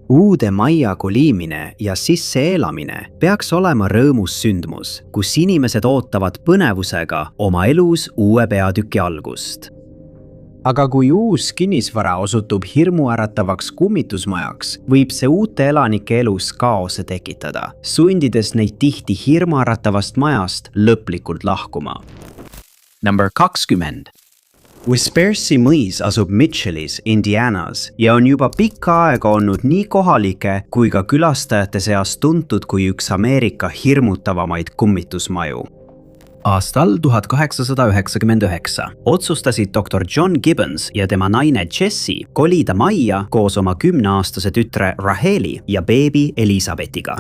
Uude majja kolimine ja sisse elamine peaks olema rõõmus sündmus, kus inimesed ootavad põnevusega oma elus uue peatüki algust. Aga kui uus kinnisvara osutub hirmuäratavaks kummitusmajaks, võib see uute elanike elus kaose tekitada, sundides neid tihti hirmuäratavast majast lõplikult lahkuma. Number 20. Whispersi mõis asub Mitchellis, Indianas ja on juba pikka aega olnud nii kohalike kui ka külastajate seas tuntud kui üks Ameerika hirmutavamaid kummitusmaju. Aastal 1899 otsustasid Dr. John Gibbons ja tema naine Jessie kolida majja koos oma 10-aastase tütre Raheli ja beebi Elisabethiga.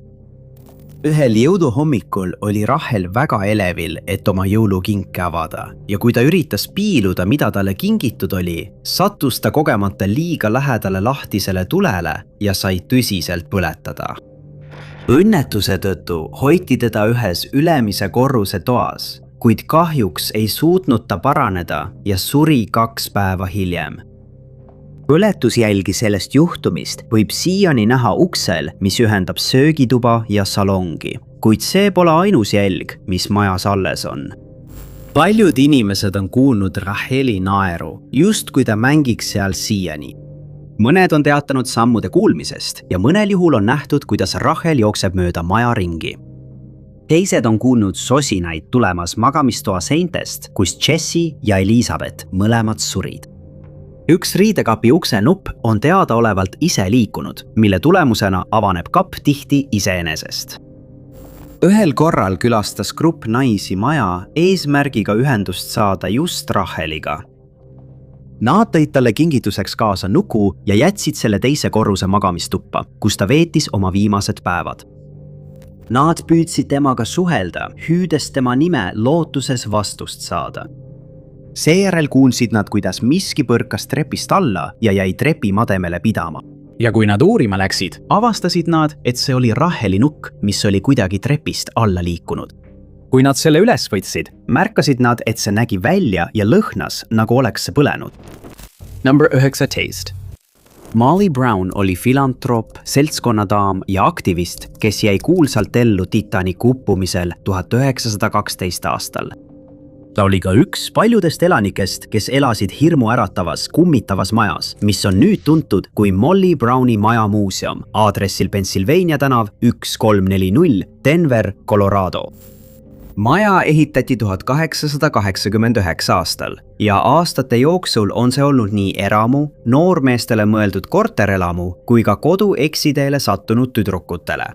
Ühel jõuluhommikul oli Rahel väga elevil, et oma jõulukinke avada ja kui ta üritas piiluda, mida talle kingitud oli, sattus ta kogemata liiga lähedale lahtisele tulele ja sai tõsiselt põletada. Õnnetuse tõttu hoiti teda ühes ülemise korruse toas, kuid kahjuks ei suutnud ta paraneda ja suri 2 päeva hiljem. Põletusjälgi sellest juhtumist võib siiani näha uksel, mis ühendab söögituba ja salongi, kuid see pole ainus jälg, mis majas alles on. Paljud inimesed on kuulnud Raheli naeru, just kui ta mängiks seal siiani. Mõned on teatanud sammude kuulmisest ja mõnel juhul on nähtud, kuidas Rahel jookseb mööda maja ringi. Teised on kuulnud sosinaid tulemas magamistoa seintest, kus Jessie ja Elisabeth mõlemad surid. Üks riidekapi ukse nupp on teadaolevalt ise liikunud, mille tulemusena avaneb kapp tihti iseenesest. Ühel korral külastas grupp naisi maja eesmärgiga ühendust saada just Raheliga. Nad tõid talle kingituseks kaasa nuku ja jätsid selle teise korruse magamistuppa, kus ta veetis oma viimased päevad. Nad püüdsid temaga suhelda, hüüdes tema nime lootuses vastust saada. Seejärel kuulsid nad, kuidas miski põrkas trepist alla ja jäi trepimademele pidama. Ja kui nad uurima läksid, avastasid nad, et see oli Raheli nukk, mis oli kuidagi trepist alla liikunud. Kui nad selle üles võtsid, märkasid nad, et see nägi välja ja lõhnas, nagu oleks see põlenud. Number 19. Molly Brown oli filantroop, seltskonnadaam ja aktivist, kes jäi kuulsalt ellu Titanicu uppumisel 1912 aastal. Ta oli ka üks paljudest elanikest, kes elasid hirmuäratavas, kummitavas majas, mis on nüüd tuntud kui Molly Browni majamuuseum aadressil Pennsylvania tänav 1340 Denver, Colorado. Maja ehitati 1889 aastal ja aastate jooksul on see olnud nii eramu, noormeestele mõeldud korterelamu kui ka kodu eksiteele sattunud tüdrukutele.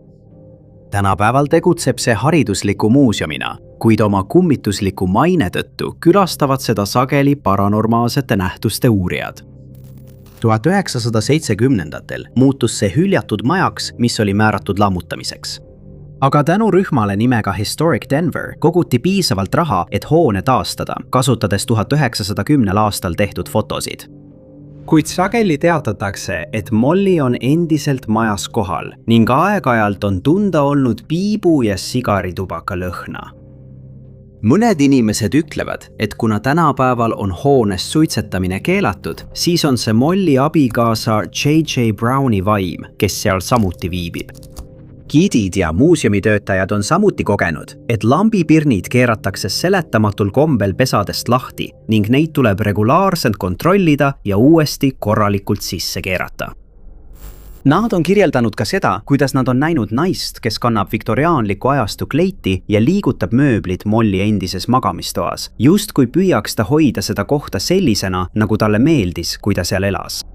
Tänapäeval tegutseb see haridusliku muuseumina, kuid oma kummitusliku maine tõttu külastavad seda sageli paranormaalsete nähtuste uurijad. 1970-ndatel muutus see hüljatud majaks, mis oli määratud lammutamiseks. Aga tänu rühmale nimega Historic Denver koguti piisavalt raha, et hoone taastada, kasutades 1910 aastal tehtud fotosid. Kuid sageli teatatakse, et Molly on endiselt majas kohal ning aeg-ajalt on tunda olnud piibu ja sigaritubaka lõhna. Mõned inimesed ütlevad, et kuna tänapäeval on hoones suitsetamine keelatud, siis on see Molly abikaasa J.J. Browni vaim, kes seal samuti viibib. Gidid ja muuseumitöötajad on samuti kogenud, et lambipirnid keeratakse seletamatul kombel pesadest lahti ning neid tuleb regulaarselt kontrollida ja uuesti korralikult sisse keerata. Nad on kirjeldanud ka seda, kuidas nad on näinud naist, kes kannab viktoriaanliku ajastu kleiti ja liigutab mööblit Molly endises magamistoas, just kui püüaks ta hoida seda kohta sellisena, nagu talle meeldis, kui ta seal elas.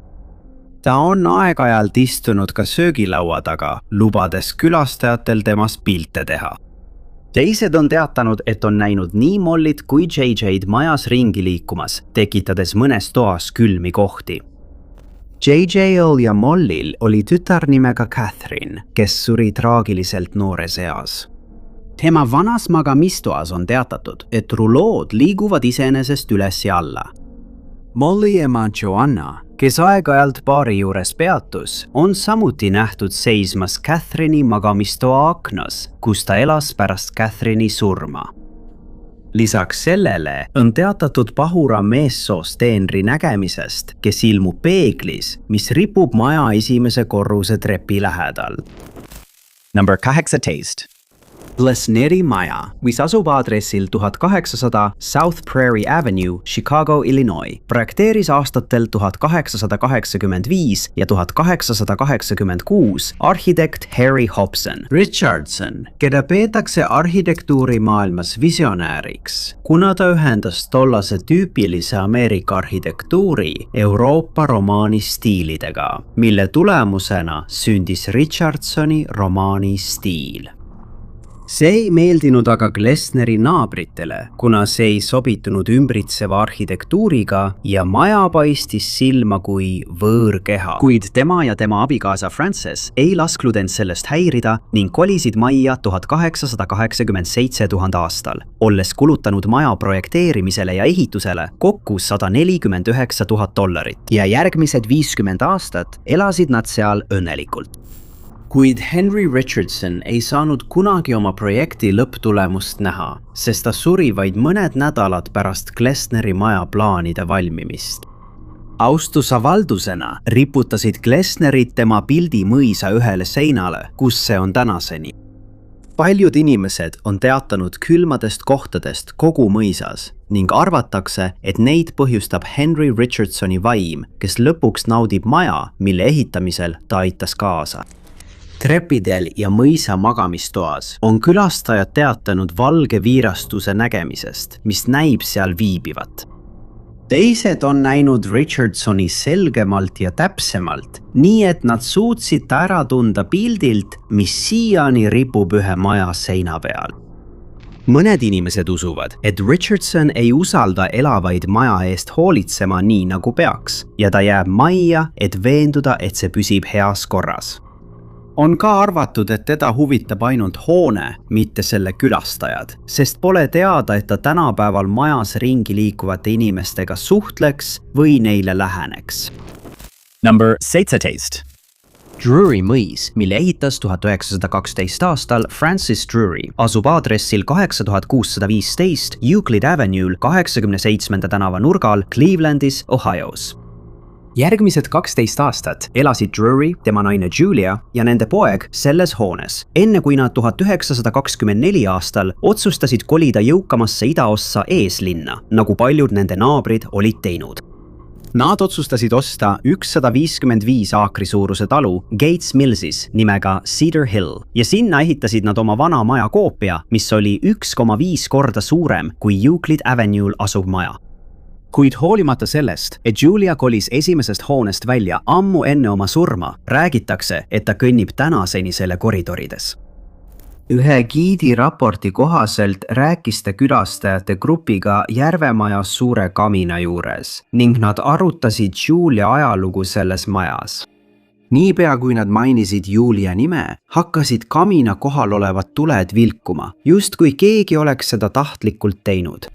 Ta on aeg-ajalt istunud ka söögilaua taga, lubades külastajatel temast pilte teha. Teised on teatanud, et on näinud nii Mollyt kui JJ'd majas ringi liikumas, tekitades mõnes toas külmi kohti. JJ'l ja Mollyl oli tütar nimega Catherine, kes suri traagiliselt noores eas. Tema vanas magamistoas on teatatud, et rulood liiguvad iseenesest üles ja alla. Molly ema Joanna, kes aeg-ajalt baari juures peatus, on samuti nähtud seismas Catherine'i magamistoa aknas, kus ta elas pärast Catherine'i surma. lisaks sellele on teatatud pahura meessoost teenri nägemisest, kes ilmub peeglis, mis ripub maja esimese korruse trepi lähedal. Number 18. Glesneri maja, mis asub aadressil 1800 South Prairie Avenue, Chicago, Illinois, projekteeris aastatel 1885 ja 1886 arhitekt Harry Hobson Richardson, keda peetakse arhitektuurimaailmas visionääriks, kuna ta ühendas tollase tüüpilise Ameerika arhitektuuri Euroopa romaani stiilidega, mille tulemusena sündis Richardsoni romaani stiil. See ei meeldinud aga Glesneri naabritele, kuna see ei sobitunud ümbritseva arhitektuuriga ja maja paistis silma kui võõrkeha. Kuid tema ja tema abikaasa Frances ei lasknud end sellest häirida ning kolisid majja 1887 000 aastal, olles kulutanud maja projekteerimisele ja ehitusele kokku $149 000 ja järgmised 50 aastat elasid nad seal õnnelikult. Kuid Henry Richardson ei saanud kunagi oma projekti lõpptulemust näha, sest ta suri vaid mõned nädalad pärast Glesneri maja plaanide valmimist. Austusavaldusena riputasid Glesnerid tema pildi mõisa ühele seinale, kus see on tänaseni. Paljud inimesed on teatanud külmadest kohtadest kogu mõisas ning arvatakse, et neid põhjustab Henry Richardsoni vaim, kes lõpuks naudib maja, mille ehitamisel ta aitas kaasa. Trepidel ja mõisa magamistoas on külastajad teatanud valge viirastuse nägemisest, mis näib seal viibivat. Teised on näinud Richardsoni selgemalt ja täpsemalt, nii et nad suutsid ta ära tunda pildilt, mis siiani ripub ühe maja seina peal. Mõned inimesed usuvad, et Richardson ei usalda elavaid maja eest hoolitsema nii nagu peaks ja ta jääb majja, et veenduda, et see püsib heas korras. On ka arvatud, et teda huvitab ainult hoone, mitte selle külastajad, sest pole teada, et ta tänapäeval majas ringi liikuvate inimestega suhtleks või neile läheneks. Number 17. Drury mõis, mille ehitas 1912 aastal Francis Drury, asub aadressil 8615 Euclid Avenue'l 87. tänava nurgal Clevelandis, Ohios. Järgmised 12 aastat elasid Drury, tema naine Julia ja nende poeg selles hoones, enne kui nad 1924 aastal otsustasid kolida jõukamasse idaossa eeslinna, nagu paljud nende naabrid olid teinud. Nad otsustasid osta 155 aakri suuruse talu Gates Millsis nimega Cedar Hill ja sinna ehitasid nad oma vana maja koopia, mis oli 1,5 korda suurem kui Euclid Avenue'l asuv maja. Kuid hoolimata sellest, et Julia kolis esimesest hoonest välja ammu enne oma surma, räägitakse, et ta kõnnib tänaseni selle koridorides. Ühe giidi raporti kohaselt rääkis ta külastajate grupiga Järvemajas suure kamina juures ning nad arutasid Julia ajalugu selles majas. Niipea kui nad mainisid Julia nime, hakkasid kamina kohal olevad tuled vilkuma, justkui keegi oleks seda tahtlikult teinud.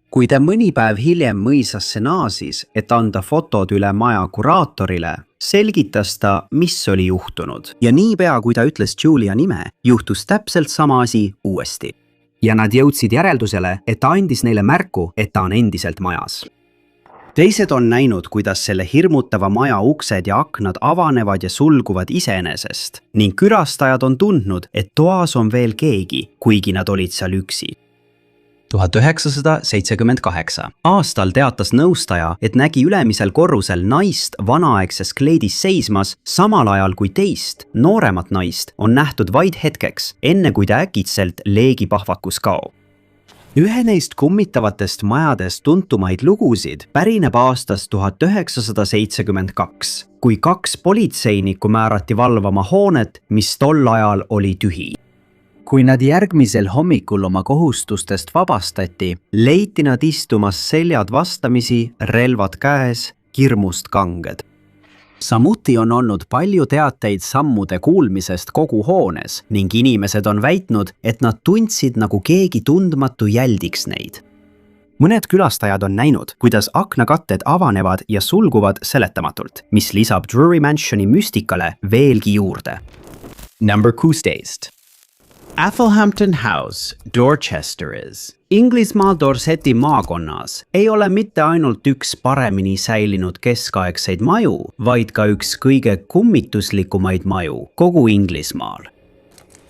Kui ta mõni päev hiljem mõisasse naasis, et anda fotod üle maja kuraatorile, selgitas ta, mis oli juhtunud. Ja niipea, kui ta ütles Julia nime, juhtus täpselt sama asi uuesti. Ja nad jõudsid järeldusele, et ta andis neile märku, et ta on endiselt majas. Teised on näinud, kuidas selle hirmutava maja uksed ja aknad avanevad ja sulguvad iseenesest ning külastajad on tundnud, et toas on veel keegi, kuigi nad olid seal üksi. 1978 aastal teatas nõustaja, et nägi ülemisel korrusel naist vanaaegses kleidis seismas, samal ajal kui teist, nooremat naist on nähtud vaid hetkeks, enne kui ta äkitselt leegipahvakus kaob. Ühe neist kummitavatest majadest tuntumaid lugusid pärineb aastast 1972, kui 2 politseinikku määrati valvama hoonet, mis tol ajal oli tühi. Kui nad järgmisel hommikul oma kohustustest vabastati, leiti nad istumas seljad vastamisi, relvad käes, hirmust kanged. Samuti on olnud palju teateid sammude kuulmisest kogu hoones ning inimesed on väitnud, et nad tundsid, nagu keegi tundmatu jäldiks neid. Mõned külastajad on näinud, kuidas aknakatted avanevad ja sulguvad seletamatult, mis lisab Drury Mansioni müstikale veelgi juurde. Number 16. Athelhampton House, Dorchesteris. Inglismaal Dorseti maakonnas ei ole mitte ainult üks paremini säilinud keskaegseid maju, vaid ka üks kõige kummituslikumaid maju kogu Inglismaal.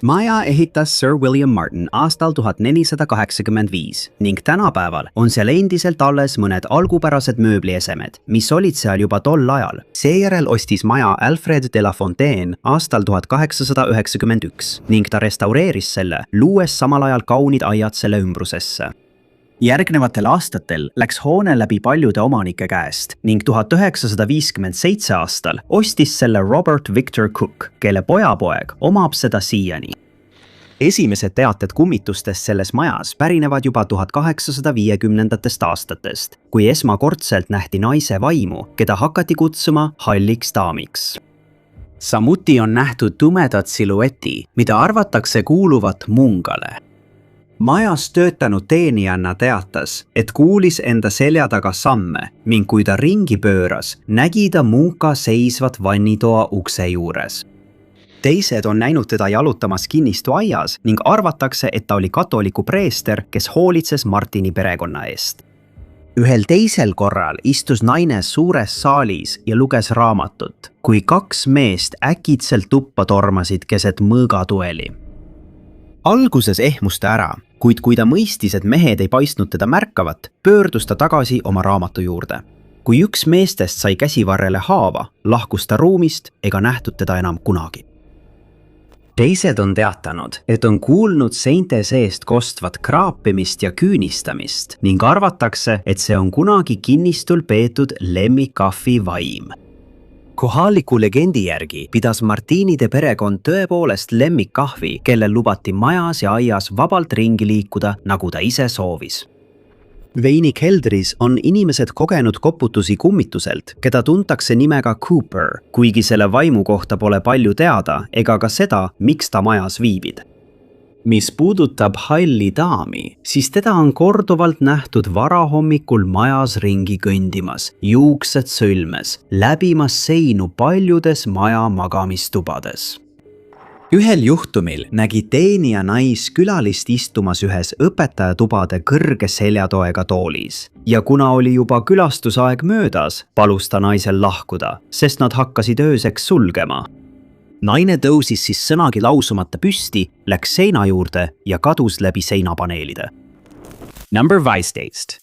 Maja ehitas Sir William Martin aastal 1485 ning tänapäeval on seal endiselt alles mõned algupärased mööbliesemed, mis olid seal juba tol ajal. Seejärel ostis maja Alfred de la Fontaine aastal 1891 ning ta restaureeris selle, luues samal ajal kaunid aiad selle ümbrusesse. Järgnevatel aastatel läks hoone läbi paljude omanike käest ning 1957 aastal ostis selle Robert Victor Cook, kelle pojapoeg omab seda siiani. Esimesed teated kummitustest selles majas pärinevad juba 1850. aastatest, kui esmakordselt nähti naise vaimu, keda hakati kutsuma halliks daamiks. Samuti on nähtud tumedat silueti, mida arvatakse kuuluvat mungale. Majas töötanud teenijanna teatas, et kuulis enda selja taga samme ning kui ta ringi pööras, nägi ta munka seisvat vannitoa ukse juures. Teised on näinud teda jalutamas kinnistu aias ning arvatakse, et ta oli katoliku preester, kes hoolitses Martini perekonna eest. Ühel teisel korral istus naine suures saalis ja luges raamatut, kui kaks meest äkitselt tuppa tormasid keset mõõgatueli. Alguses ehmus ta ära, kuid kui ta mõistis, et mehed ei paistnud teda märkavat, pöördus ta tagasi oma raamatu juurde. Kui üks meestest sai käsivarrele haava, lahkus ta ruumist ega nähtud teda enam kunagi. Teised on teatanud, et on kuulnud seinte seest kostvat kraapimist ja küünistamist ning arvatakse, et see on kunagi kinnistul peetud lemmikkahvi vaim. Kohaliku legendi järgi pidas Martinide perekond tõepoolest lemmikkahvi, kellel lubati majas ja aias vabalt ringi liikuda, nagu ta ise soovis. Veinikeldris on inimesed kogenud koputusi kummituselt, keda tuntakse nimega Cooper, kuigi selle vaimu kohta pole palju teada ega ka seda, miks ta majas viibib. Mis puudutab halli daami, siis teda on korduvalt nähtud varahommikul majas ringi kõndimas, juuksed sõlmes, läbimas seinu paljudes maja magamistubades. Ühel juhtumil nägi teenija nais külalist istumas ühes õpetajatubade kõrge seljatoega toolis ja kuna oli juba külastusaeg möödas, palus ta naisel lahkuda, sest nad hakkasid ööseks sulgema. Naine tõusis siis sõnagi lausumata püsti, läks seina juurde ja kadus läbi seinapaneelide. Number 15.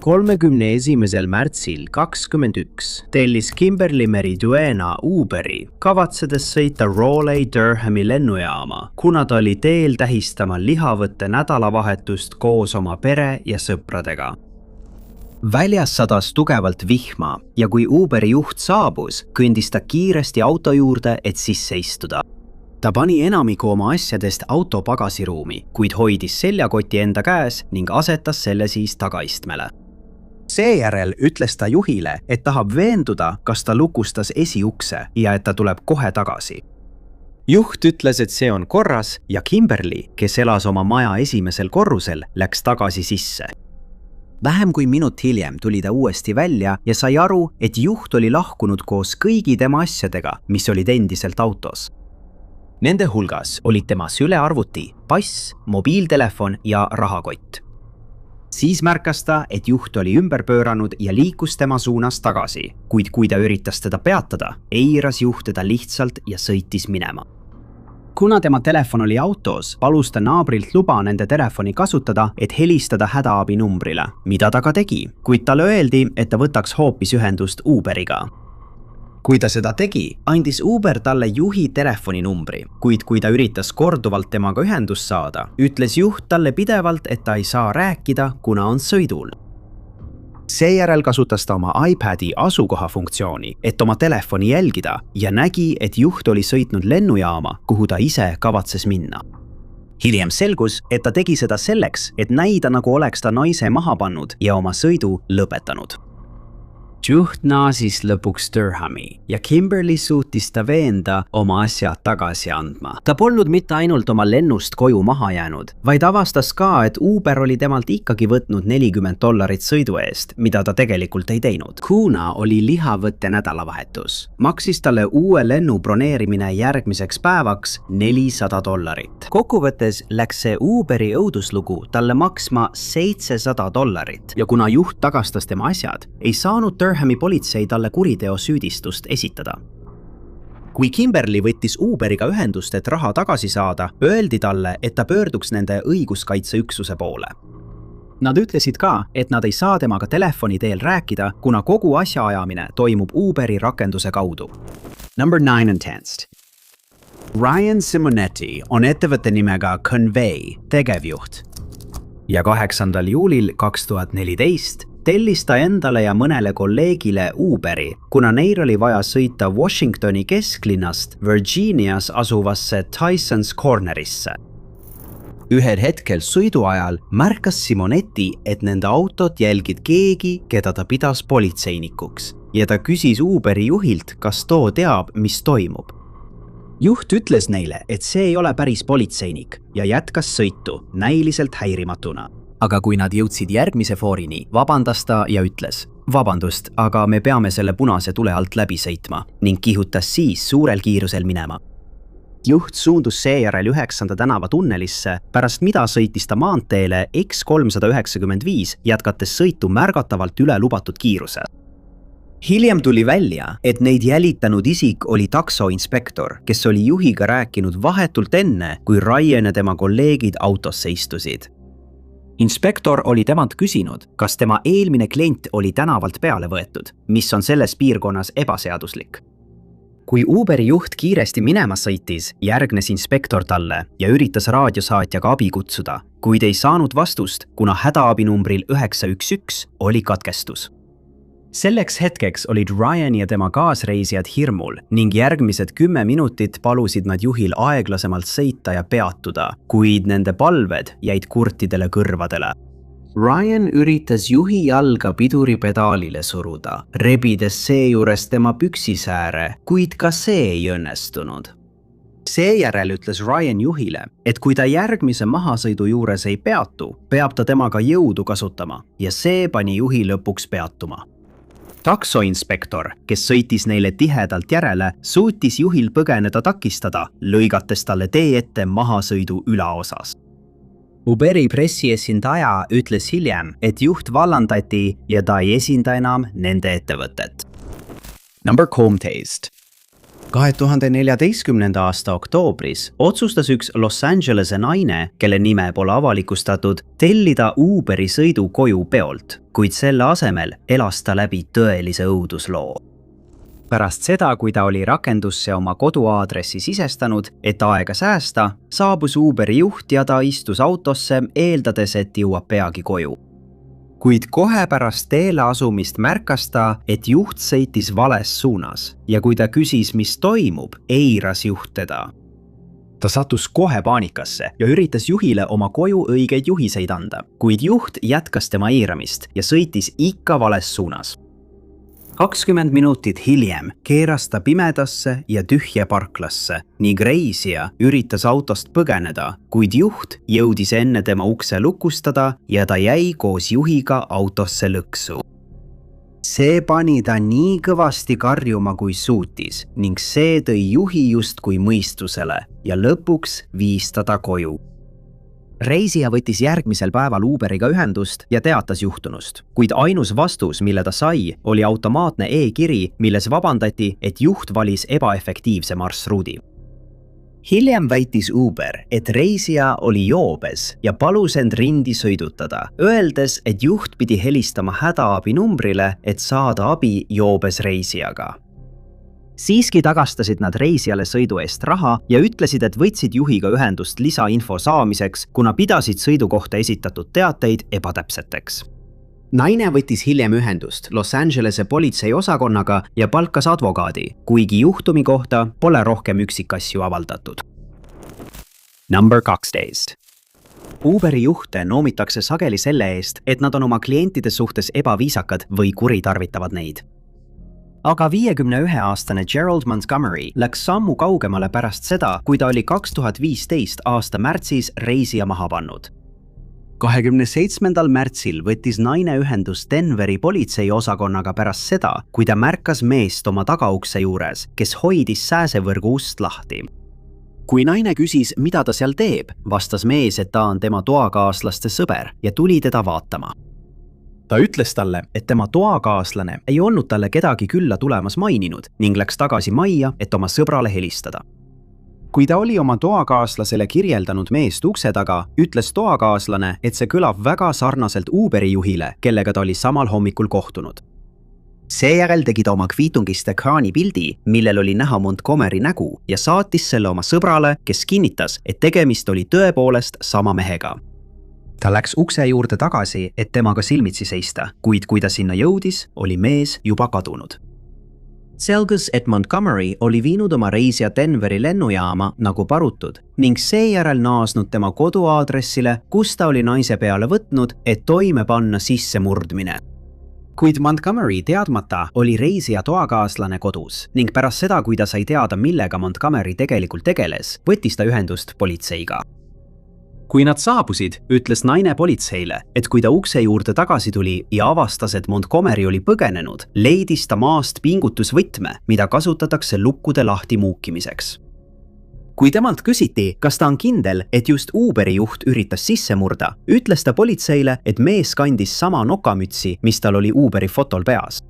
31. märtsil 21 tellis Kimberly Meriduena Uberi, kavatsedes sõita Raleigh-Durhami lennujaama, kuna ta oli teel tähistama lihavõtte nädalavahetust koos oma pere ja sõpradega. Väljas sadas tugevalt vihma ja kui Uberi juht saabus, kõndis ta kiiresti auto juurde, et sisse istuda. Ta pani enamiku oma asjadest auto pagasiruumi, kuid hoidis seljakoti enda käes ning asetas selle siis tagaistmele. Seejärel ütles ta juhile, et tahab veenduda, kas ta lukustas esiukse ja et ta tuleb kohe tagasi. Juht ütles, et see on korras ja Kimberly, kes elas oma maja esimesel korrusel, läks tagasi sisse. Vähem kui minut hiljem tuli ta uuesti välja ja sai aru, et juht oli lahkunud koos kõigi tema asjadega, mis olid endiselt autos. Nende hulgas olid tema sülearvuti, pass, mobiiltelefon ja rahakott. Siis märkas ta, et juht oli ümber pööranud ja liikus tema suunas tagasi, kuid kui ta üritas teda peatada, eiras juht teda lihtsalt ja sõitis minema. Kuna tema telefon oli autos, palus ta naabrilt luba nende telefoni kasutada, et helistada hädaabinumbrile, mida ta ka tegi, kuid talle öeldi, et ta võtaks hoopis ühendust Uberiga. Kui ta seda tegi, andis Uber talle juhi telefoninumbri, kuid kui ta üritas korduvalt temaga ühendust saada, ütles juht talle pidevalt, et ta ei saa rääkida, kuna on sõidul. Seejärel kasutas ta oma iPadi asukoha funktsiooni, et oma telefoni jälgida ja nägi, et juht oli sõitnud lennujaama, kuhu ta ise kavatses minna. Hiljem selgus, et ta tegi seda selleks, et näida, nagu oleks ta naise maha pannud ja oma sõidu lõpetanud. juht naasis lõpuks Durhami ja Kimberly suutis ta veenda oma asjad tagasi andma. Ta polnud mitte ainult oma lennust koju maha jäänud, vaid avastas ka, et Uber oli temalt ikkagi võtnud $40 sõidu eest, mida ta tegelikult ei teinud. Kuna oli lihavõtte nädalavahetus, maksis talle uue lennu broneerimine järgmiseks päevaks $400. Kokkuvõttes läks see Uberi õuduslugu talle maksma $700 ja kuna juht tagastas tema asjad, ei saanud Durhami politsei talle kuriteosüüdistust esitada. Kui Kimberly võttis Uberiga ühendust, et raha tagasi saada, öeldi talle, et ta pöörduks nende õiguskaitseüksuse poole. Nad ütlesid ka, et nad ei saa temaga telefoni teel rääkida, kuna kogu asjaajamine toimub Uberi rakenduse kaudu. Number 9 and 10. Ryan Simonetti on ettevõtte nimega Convey tegevjuht. Ja 8. juulil 2014 tellis ta endale ja mõnele kolleegile Uberi, kuna neil oli vaja sõita Washingtoni kesklinnast Virginias asuvasse Tyson's Cornerisse. Ühel hetkel sõidu ajal märkas Simonetti, et nende autot jälgid keegi, keda ta pidas politseinikuks ja ta küsis Uberi juhilt, kas too teab, mis toimub. Juht ütles neile, et see ei ole päris politseinik ja jätkas sõitu näiliselt häirimatuna. Aga kui nad jõudsid järgmise foorini, vabandas ta ja ütles, vabandust, aga me peame selle punase tule alt läbi sõitma ning kihutas siis suurel kiirusel minema. Juht suundus seejärel 9. tänava tunnelisse, pärast mida sõitis ta maanteele X395, jätkates sõitu märgatavalt üle lubatud kiiruse. Hiljem tuli välja, et neid jälitanud isik oli taksoinspektor, kes oli juhiga rääkinud vahetult enne, kui Ryan ja tema kolleegid autosse istusid. Inspektor oli temalt küsinud, kas tema eelmine klient oli tänavalt peale võetud, mis on selles piirkonnas ebaseaduslik. Kui Uberi juht kiiresti minema sõitis, järgnes inspektor talle ja üritas raadiosaatjaga abi kutsuda, kuid ei saanud vastust, kuna hädaabinumbril 911 oli katkestus. Selleks hetkeks olid Ryan ja tema kaasreisijad hirmul ning järgmised 10 minutit palusid nad juhil aeglasemalt sõita ja peatuda, kuid nende palved jäid kurtidele kõrvadele. Ryan üritas juhi jalga piduripedaalile suruda, rebides seejuures tema püksisääre, kuid ka see ei õnnestunud. Seejärel ütles Ryan juhile, et kui ta järgmise mahasõidu juures ei peatu, peab ta temaga jõudu kasutama ja see pani juhi lõpuks peatuma. Taksoinspektor, kes sõitis neile tihedalt järele, suutis juhil põgeneda takistada, lõigates talle tee ette mahasõidu ülaosas. Uberi pressiesindaja ütles hiljem, et juht vallandati ja ta ei esinda enam nende ettevõtet. Number 13. 2014. aasta oktoobris otsustas üks Los Angelese naine, kelle nime pole avalikustatud, tellida Uberi sõidu koju peolt, kuid selle asemel elas ta läbi tõelise õudusloo. Pärast seda, kui ta oli rakendusse oma koduaadressi sisestanud, et aega säästa, saabus Uberi juht ja ta istus autosse, eeldades, et jõuab peagi koju. Kuid kohe pärast teele asumist märkas ta, et juht sõitis vales suunas ja kui ta küsis, mis toimub, eiras juht teda. Ta sattus kohe paanikasse ja üritas juhile oma koju õigeid juhiseid anda, kuid juht jätkas tema eiramist ja sõitis ikka vales suunas. 20 minutit hiljem keeras ta pimedasse ja tühje parklasse ning reisija üritas autost põgeneda, kuid juht jõudis enne tema ukse lukustada ja ta jäi koos juhiga autosse lõksu. See pani ta nii kõvasti karjuma, kui suutis ning see tõi juhi justkui mõistusele ja lõpuks viis ta koju. Reisija võttis järgmisel päeval Uberiga ühendust ja teatas juhtunust, kuid ainus vastus, mille ta sai, oli automaatne e-kiri, milles vabandati, et juht valis ebaefektiivse marsruudi. Hiljem väitis Uber, et reisija oli joobes ja palus end rindi sõidutada, öeldes, et juht pidi helistama hädaabinumbrile, et saada abi joobes reisijaga. Siiski tagastasid nad reisijale sõidu eest raha ja ütlesid, et võtsid juhiga ühendust lisainfo saamiseks, kuna pidasid sõidu kohta esitatud teateid ebatäpseteks. Naine võttis hiljem ühendust Los Angelese politseiosakonnaga ja palkas advokaadi, kuigi juhtumi kohta pole rohkem üksikasju avaldatud. Number 12. Uberi juhte noomitakse sageli selle eest, et nad on oma klientide suhtes ebaviisakad või kuritarvitavad neid. aga 51-aastane Gerald Montgomery läks sammu kaugemale pärast seda, kui ta oli 2015 aasta märtsis reisija maha pannud. 27. märtsil võttis naine ühendust Denveri politseiosakonnaga pärast seda, kui ta märkas meest oma tagaukse juures, kes hoidis sääsevõrgu ust lahti. Kui naine küsis, mida ta seal teeb, vastas mees, et ta on tema toakaaslaste sõber ja tuli teda vaatama. Ta ütles talle, et tema toakaaslane ei olnud talle kedagi külla tulemas maininud ning läks tagasi majja, et oma sõbrale helistada. Kui ta oli oma toakaaslasele kirjeldanud meest ukse taga, ütles toakaaslane, et see kõlab väga sarnaselt Uberi juhile, kellega ta oli samal hommikul kohtunud. Seejärel tegi ta oma kviitungist ekraanipildi, millel oli näha Montgomery nägu ja saatis selle oma sõbrale, kes kinnitas, et tegemist oli tõepoolest sama mehega. Ta läks ukse juurde tagasi, et temaga silmitsi seista, kuid kui ta sinna jõudis, oli mees juba kadunud. Selgus, et Montgomery oli viinud oma reisija Denveri lennujaama nagu parutud ning seejärel naasnud tema koduaadressile, kus ta oli naise peale võtnud, et toime panna sissemurdmine. Kuid Montgomery teadmata oli reisija toakaaslane kodus ning pärast seda, kui ta sai teada, millega Montgomery tegelikult tegeles, võttis ta ühendust politseiga. Kui nad saabusid, ütles naine politseile, et kui ta ukse juurde tagasi tuli ja avastas, et Montgomery oli põgenenud, leidis ta maast pingutusvõtme, mida kasutatakse lukkude lahti muukimiseks. Kui temalt küsiti, kas ta on kindel, et just Uberi juht üritas sisse murda, ütles ta politseile, et mees kandis sama nokamütsi, mis tal oli Uberi fotol peas.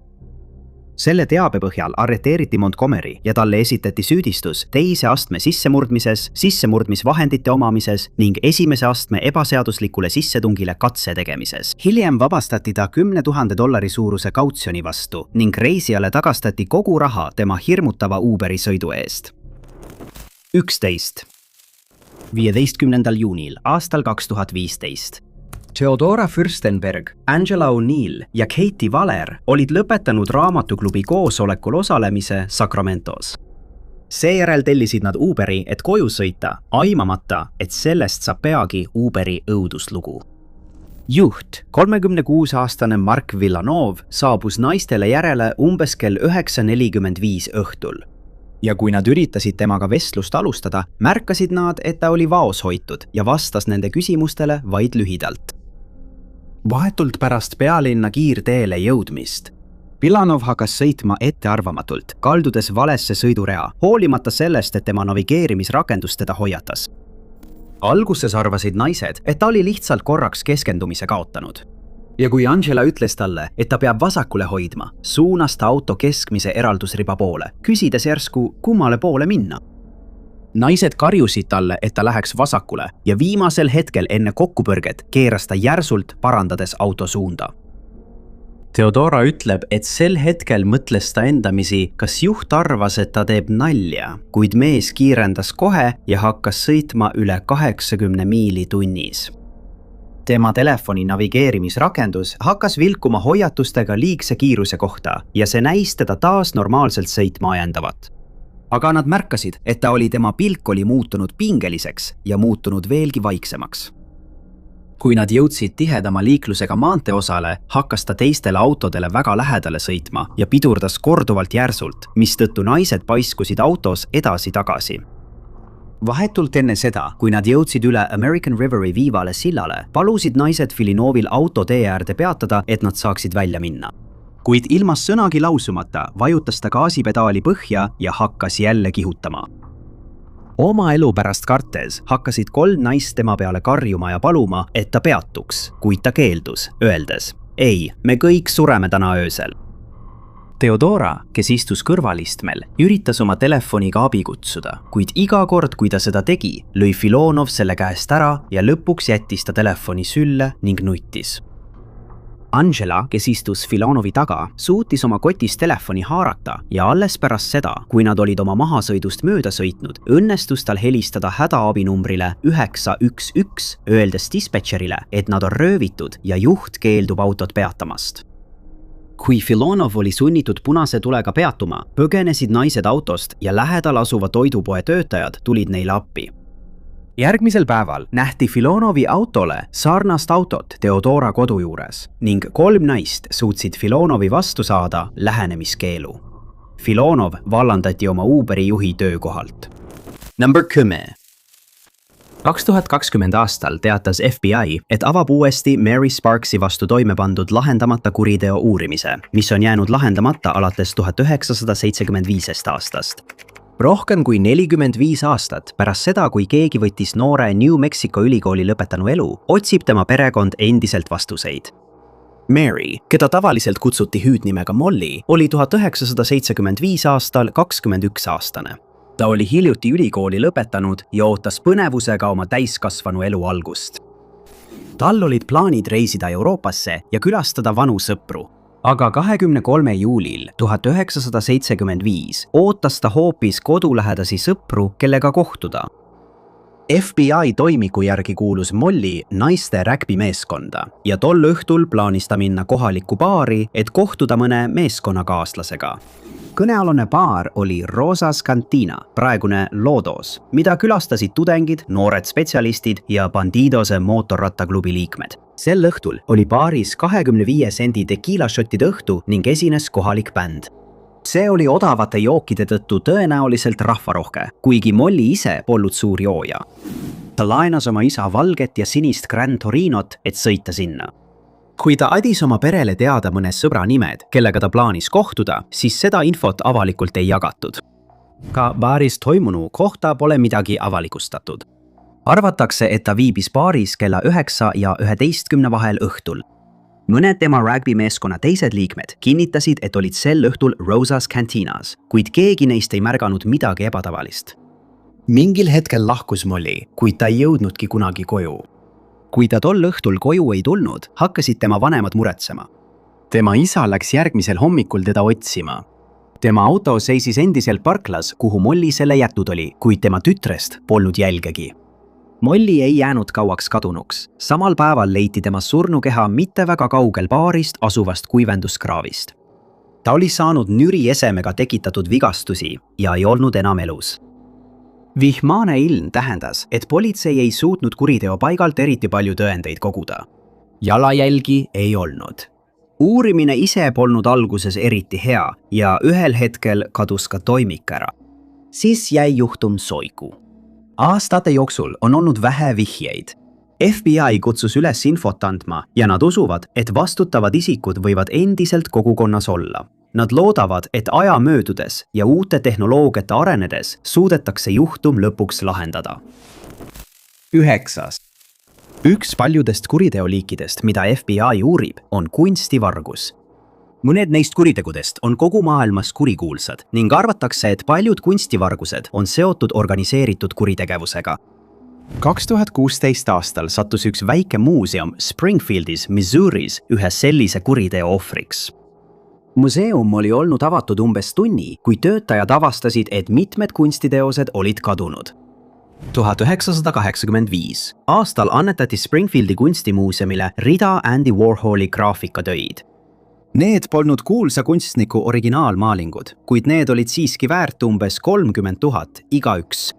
Selle teabe põhjal arreteeriti Montgomery ja talle esitati süüdistus teise astme sissemurdmises, sissemurdmisvahendite omamises ning esimese astme ebaseaduslikule sissetungile katse tegemises. Hiljem vabastati ta $10,000 suuruse kautsjoni vastu ning reisijale tagastati kogu raha tema hirmutava Uberi sõidu eest. 11. 15. juunil aastal 2015. Theodora Fürstenberg, Angela O'Neill ja Katie Valer olid lõpetanud raamatuklubi koosolekul osalemise Sacramentos. Seejärel tellisid nad Uberi, et koju sõita, aimamata, et sellest saab peagi Uberi õuduslugu. Juht, 36-aastane Mark Villanov, saabus naistele järele umbes kell 9:45 õhtul. Ja kui nad üritasid temaga vestlust alustada, märkasid nad, et ta oli vaos hoitud ja vastas nende küsimustele vaid lühidalt. Vahetult pärast pealinna kiirteele jõudmist, Villanov hakkas sõitma ettearvamatult, kaldudes valesse sõidurea, hoolimata sellest, et tema navigeerimisrakendus teda hoiatas. Alguses arvasid naised, et ta oli lihtsalt korraks keskendumise kaotanud. Ja kui Angela ütles talle, et ta peab vasakule hoidma, suunas ta auto keskmise eraldusriba poole, küsides järsku, kummale poole minna. Naised karjusid talle, et ta läheks vasakule ja viimasel hetkel enne kokkupõrget keeras ta järsult, parandades auto suunda. Theodora ütleb, et sel hetkel mõtles ta endamisi, kas juht arvas, et ta teeb nalja, kuid mees kiirendas kohe ja hakkas sõitma üle 80 miili tunnis. Tema telefoni navigeerimisrakendus hakkas vilkuma hoiatustega liigse kiiruse kohta ja see näis teda taas normaalselt sõitma ajendavat. Aga nad märkasid, et ta oli tema pilk oli muutunud pingeliseks ja muutunud veelgi vaiksemaks. Kui nad jõudsid tihedama liiklusega maanteeosale, hakkas ta teistele autodele väga lähedale sõitma ja pidurdas korduvalt järsult, mistõttu naised paiskusid autos edasi-tagasi. Vahetult enne seda, kui nad jõudsid üle American Riveri viivale sillale, palusid naised Vilinovil auto tee äärde peatada, et nad saaksid välja minna. Kuid ilma sõnagi lausumata vajutas ta gaasipedaali põhja ja hakkas jälle kihutama. Oma elu pärast kartes hakkasid 3 naist tema peale karjuma ja paluma, et ta peatuks, kuid ta keeldus, öeldes, ei, me kõik sureme täna öösel. Theodora, kes istus kõrvalistmel, üritas oma telefoniga abi kutsuda, kuid iga kord, kui ta seda tegi, lõi Filonov selle käest ära ja lõpuks jättis ta telefoni sülle ning nuttis. Angela, kes istus Filonovi taga, suutis oma kotis telefoni haarata ja alles pärast seda, kui nad olid oma mahasõidust mööda sõitnud, õnnestus tal helistada hädaabinumbrile 911, öeldes dispetšerile, et nad on röövitud ja juht keeldub autot peatamast. Kui Filonov oli sunnitud punase tulega peatuma, põgenesid naised autost ja lähedal asuva toidupoe töötajad tulid neile appi. Järgmisel päeval nähti Filonovi autole sarnast autot Theodora kodu juures ning 3 naist suutsid Filonovi vastu saada lähenemiskeelu. Filonov vallandati oma Uberi juhi töökohalt. Number 10. 2020 aastal teatas FBI, et avab uuesti Mary Sparksi vastu toime pandud lahendamata kuriteo uurimise, mis on jäänud lahendamata alates 1975. aastast. Rohkem kui 45 aastat pärast seda, kui keegi võttis noore New Mexico ülikooli lõpetanu elu, otsib tema perekond endiselt vastuseid. Mary, keda tavaliselt kutsuti hüüdnimega Molly, oli 1975 aastal 21-aastane. Ta oli hiljuti ülikooli lõpetanud ja ootas põnevusega oma täiskasvanu elu algust. Tal olid plaanid reisida Euroopasse ja külastada vanu sõpru. Aga 23. juulil 1975 ootas ta hoopis kodulähedasi sõpru, kellega kohtuda. FBI toimiku järgi kuulus Molly naiste räkbimeeskonda ja tol õhtul plaanis ta minna kohalikku baari, et kohtuda mõne meeskonnakaaslasega. Kõnealune baar oli Rosas Cantina, praegune Lodos, mida külastasid tudengid, noored spetsialistid ja Bandidose mootorrattaklubi liikmed. Sel õhtul oli baaris 25 sendi tekiilašottide õhtu ning esines kohalik bänd. See oli odavate jookide tõttu tõenäoliselt rahvarohke, kuigi Molly ise polnud suur jooja. Ta laenas oma isa valget ja sinist Gran Torinot, et sõita sinna. Kui ta andis oma perele teada mõne sõbra nimed, kellega ta plaanis kohtuda, siis seda infot avalikult ei jagatud. Ka baaris toimunu kohta pole midagi avalikustatud. Arvatakse, et ta viibis baaris kella 9 ja 11 vahel õhtul. Mõned tema rugby-meeskonna teised liikmed kinnitasid, et olid sel õhtul Rosas Cantinas, kuid keegi neist ei märganud midagi ebatavalist. Mingil hetkel lahkus Molly, kuid ta ei jõudnudki kunagi koju. Kui ta tol õhtul koju ei tulnud, hakkasid tema vanemad muretsema. Tema isa läks järgmisel hommikul teda otsima. Tema auto seisis endiselt parklas, kuhu Molly selle jätnud oli, kuid tema tütrest polnud jälgegi. Molly ei jäänud kauaks kadunuks. Samal päeval leiti tema surnukeha mitte väga kaugel baarist asuvast kuivenduskraavist. Ta oli saanud nüriesemega tekitatud vigastusi ja ei olnud enam elus. Vihmane ilm tähendas, et politsei ei suutnud kuriteo paigalt eriti palju tõendeid koguda. Jalajälgi ei olnud. Uurimine ise polnud alguses eriti hea ja ühel hetkel kadus ka toimik ära. Siis jäi juhtum soiku. Aastate jooksul on olnud vähe vihjeid. FBI kutsus üles infot andma ja nad usuvad, et vastutavad isikud võivad endiselt kogukonnas olla. Nad loodavad, et aja möödudes ja uute tehnoloogiate arenedes suudetakse juhtum lõpuks lahendada. 9. Üks paljudest kuriteoliikidest, mida FBI uurib, on kunstivargus. Mõned neist kuritegudest on kogu maailmas kurikuulsad ning arvatakse, et paljud kunstivargused on seotud organiseeritud kuritegevusega. 2016 aastal sattus üks väike muuseum Springfieldis, Missouris ühe sellise kuriteo ohvriks. Museum oli olnud avatud umbes tunni, kui töötajad avastasid, et mitmed kunstiteosed olid kadunud. 1985 aastal annetati Springfieldi kunstimuuseumile rida Andy Warholi graafikatöid. Need polnud kuulsa kunstniku originaalmaalingud, kuid need olid siiski väärt umbes 30 000 igaüks.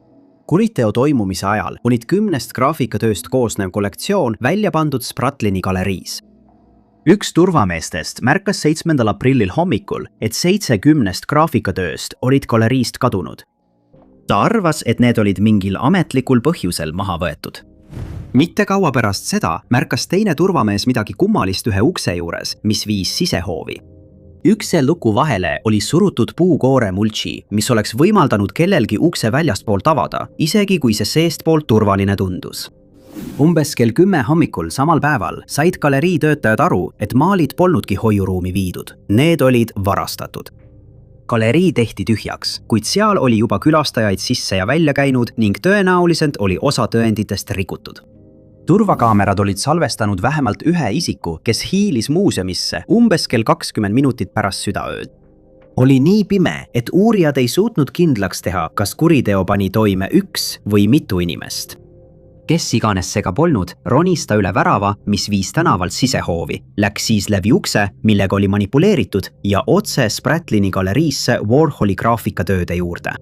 Kuriteo toimumise ajal olid 10 graafikatööst koosnev kollektsioon välja pandud Spratlini galeriis. Üks turvameestest märkas 7. aprillil hommikul, et 70 graafikatööst olid galeriist kadunud. Ta arvas, et need olid mingil ametlikul põhjusel maha võetud. Mitte kaua pärast seda märkas teine turvamees midagi kummalist ühe ukse juures, mis viis sisehoovi. Ukse luku vahele oli surutud puukoore mulči, mis oleks võimaldanud kellelgi ukse väljastpoolt avada, isegi kui see seestpoolt turvaline tundus. Umbes kell 10 hommikul samal päeval said galerii töötajad aru, et maalid polnudki hoiuruumi viidud. Need olid varastatud. Galerii tehti tühjaks, kuid seal oli juba külastajaid sisse ja välja käinud ning tõenäoliselt oli osa tõenditest rikutud. Turvakaamerad olid salvestanud vähemalt ühe isiku, kes hiilis muuseumisse umbes kell 20 minutit pärast südaööd. Oli nii pime, et uurijad ei suutnud kindlaks teha, kas kuriteo pani toime üks või mitu inimest. Kes iganes see ka polnud, ronis ta üle värava, mis viis tänavalt sisehoovi, läks siis läbi ukse, millega oli manipuleeritud ja otse Spratlini galeriisse Warholi graafikatööde juurde.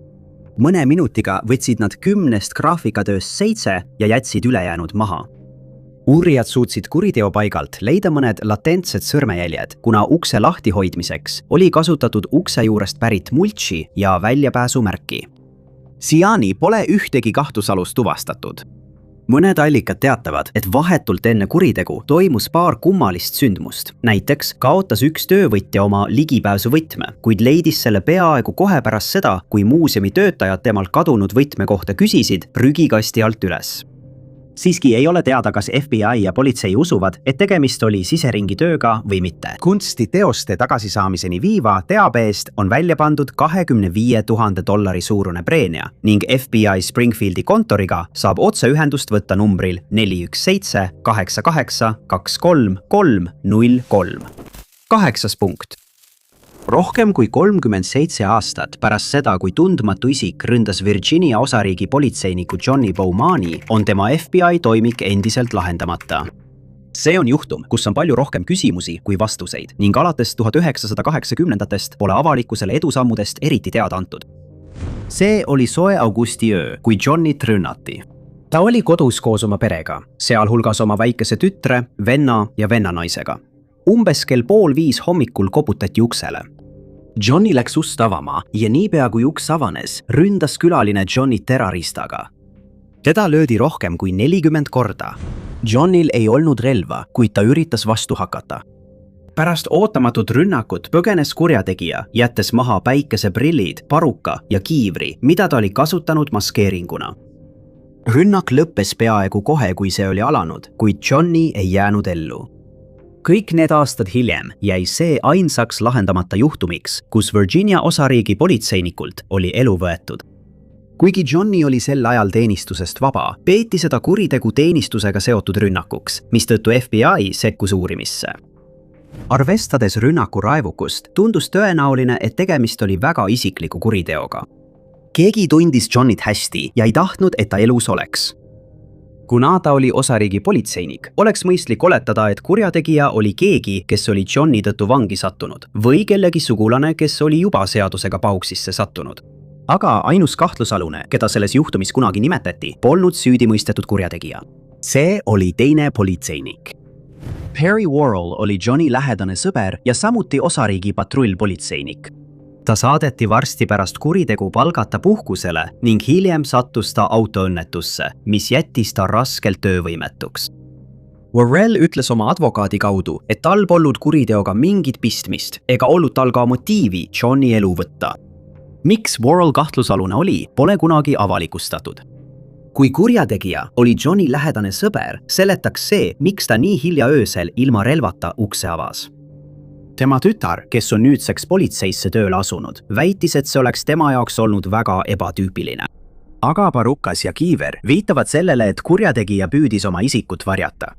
Mõne minutiga võtsid nad 10 graafikatööst 7 ja jätsid ülejäänud maha. uurijad suutsid kuriteopaigalt leida mõned latentsed sõrmejäljed, kuna ukse lahtihoidmiseks oli kasutatud ukse juurest pärit multsi ja väljapääsumärki. Siiani pole ühtegi kahtlusalust tuvastatud. Mõned allikad teatavad, et vahetult enne kuritegu toimus paar kummalist sündmust. Näiteks kaotas üks töövõtja oma ligipääsuvõtme, kuid leidis selle peaaegu kohe pärast seda, kui muuseumi töötajad temalt kadunud võtme kohta küsisid prügikasti alt üles. Siiski ei ole teada, kas FBI ja politsei usuvad, et tegemist oli siseringi tööga või mitte. Kunstiteoste tagasisaamiseni viiva teabe eest on välja pandud $25,000 suurune preemia ning FBI Springfieldi kontoriga saab otseühendust võtta numbril 417 88 23 303. 8. punkt. Rohkem kui 37 aastat pärast seda, kui tundmatu isik ründas Virginia osariigi politseiniku Johnny Bowmani, on tema FBI toimik endiselt lahendamata. See on juhtum, kus on palju rohkem küsimusi kui vastuseid ning alates 1980-ndatest pole avalikkusele edusammudest eriti teada antud. See oli soe augustiöö, kui Johnnit rünnati. Ta oli kodus koos oma perega, sealhulgas oma väikese tütre, venna ja vennanaisega. Umbes kell 4:30 hommikul koputati uksele. Johnny läks ust avama ja niipea kui uks avanes, ründas külaline Johnny terroristaga. Teda löödi rohkem kui 40 korda. Johnnyl ei olnud relva, kuid ta üritas vastu hakata. Pärast ootamatut rünnakut põgenes kurjategija, jättes maha päikeseprillid, paruka ja kiivri, mida ta oli kasutanud maskeeringuna. Rünnak lõppes peaaegu kohe, kui see oli alanud, kuid Johnny ei jäänud ellu. Kõik need aastad hiljem jäi see ainsaks lahendamata juhtumiks, kus Virginia osariigi politseinikult oli elu võetud. Kuigi Johnny oli sel ajal teenistusest vaba, peeti seda kuritegu teenistusega seotud rünnakuks, mistõttu FBI sekkus uurimisse. Arvestades rünnaku raevukust, tundus tõenäoline, et tegemist oli väga isikliku kuriteoga. Keegi tundis Johnnyt hästi ja ei tahtnud, et ta elus oleks. Kuna ta oli osariigi politseinik, oleks mõistlik oletada, et kurjategija oli keegi, kes oli Johnny tõttu vangi sattunud või kellegi sugulane, kes oli juba seadusega pauksisse sattunud. Aga ainus kahtlusalune, keda selles juhtumis kunagi nimetati, polnud süüdimõistetud kurjategija. See oli teine politseinik. Perry Worrell oli Johnny lähedane sõber ja samuti osariigi patrullpolitseinik. Ta saadeti varsti pärast kuritegu palgata puhkusele ning hiljem sattus ta autoõnnetusse, mis jättis ta raskelt töövõimetuks. Worrell ütles oma advokaadi kaudu, et tal polnud kuriteoga mingit pistmist ega olnud tal ka motiivi Johnny elu võtta. Miks Worrell kahtlusalune oli, pole kunagi avalikustatud. Kui kurjategija oli Johnny lähedane sõber, seletaks see, miks ta nii hilja öösel ilma relvata ukse avas. Tema tütar, kes on nüüdseks politseisse tööle asunud, väitis, et see oleks tema jaoks olnud väga ebatüüpiline. Aga parukas ja kiiver viitavad sellele, et kurjategija püüdis oma isikut varjata.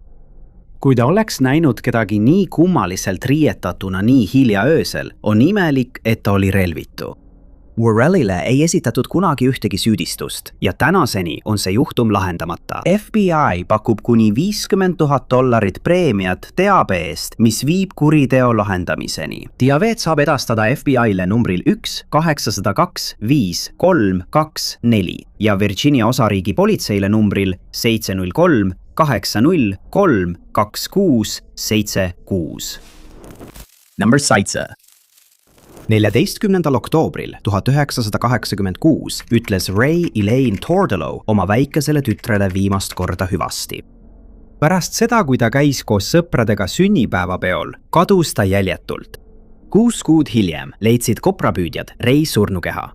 Kui ta oleks näinud kedagi nii kummaliselt riietatuna nii hilja öösel, on imelik, et ta oli relvitu. Worrellile ei esitatud kunagi ühtegi süüdistust ja tänaseni on see juhtum lahendamata. FBI pakub kuni $50,000 preemiat teabe eest, mis viib kuriteo lahendamiseni. Diaveet saab edastada FBI-le numbril 1 802 5324 ja Virginia osariigi politseile numbril 703 80 326 76. Number 7. 14. oktoobril 1986 ütles Ray Elaine Tordelow oma väikesele tütrele viimast korda hüvasti. Pärast seda, kui ta käis koos sõpradega sünnipäevapeol, kadus ta jäljetult. 6 kuud hiljem leidsid koprapüüdjad Ray surnukeha.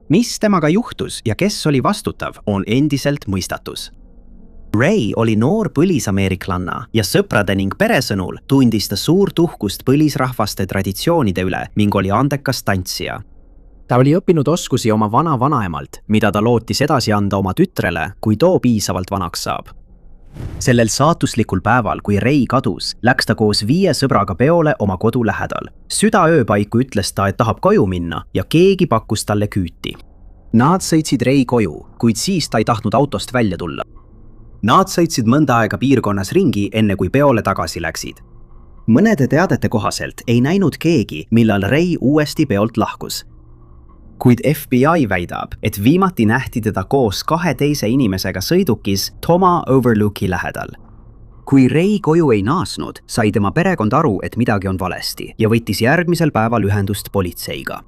Mis temaga juhtus ja kes oli vastutav, on endiselt mõistatus. Ray oli noor põlisameeriklanna ja sõprade ning pere sõnul tundis ta suurt uhkust põlisrahvaste traditsioonide üle ning oli andekas tantsija. Ta oli õppinud oskusi oma vana-vanaemalt, mida ta lootis edasi anda oma tütrele, kui too piisavalt vanaks saab. Sellel saatuslikul päeval, kui Ray kadus, läks ta koos 5 sõbraga peole oma kodu lähedal. Südaööpaiku ütles ta, et tahab koju minna ja keegi pakkus talle küüti. Nad sõitsid Ray koju, kuid siis ta ei tahtnud autost välja tulla. Nad sõitsid mõnda aega piirkonnas ringi, enne kui peole tagasi läksid. Mõnede teadete kohaselt ei näinud keegi, millal Ray uuesti peolt lahkus. Kuid FBI väidab, et viimati nähti teda koos 2 teise inimesega sõidukis Toma Overlooki lähedal. kui Ray koju ei naasnud, sai tema perekond aru, et midagi on valesti ja võttis järgmisel päeval ühendust politseiga.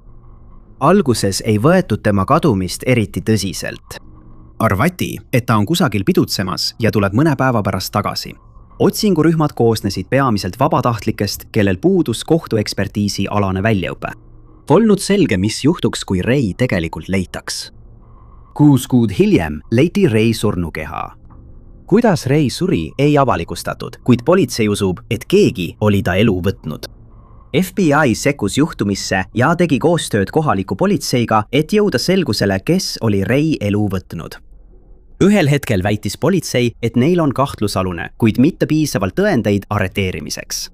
Alguses ei võetud tema kadumist eriti tõsiselt. Arvati, et ta on kusagil pidutsemas ja tuleb mõne päeva pärast tagasi. Otsingurühmad koosnesid peamiselt vabatahtlikest, kellel puudus kohtuekspertiisi alane väljaõpe. Polnud selge, mis juhtuks, kui Ray tegelikult leitaks. 6 kuud hiljem leiti Ray surnukeha. Kuidas Ray suri, ei avalikustatud, kuid politsei usub, et keegi oli ta elu võtnud. FBI sekkus juhtumisse ja tegi koostööd kohaliku politseiga, et jõuda selgusele, kes oli Ray elu võtnud. Ühel hetkel väitis politsei, et neil on kahtlusalune, kuid mitte piisavalt tõendeid arreteerimiseks.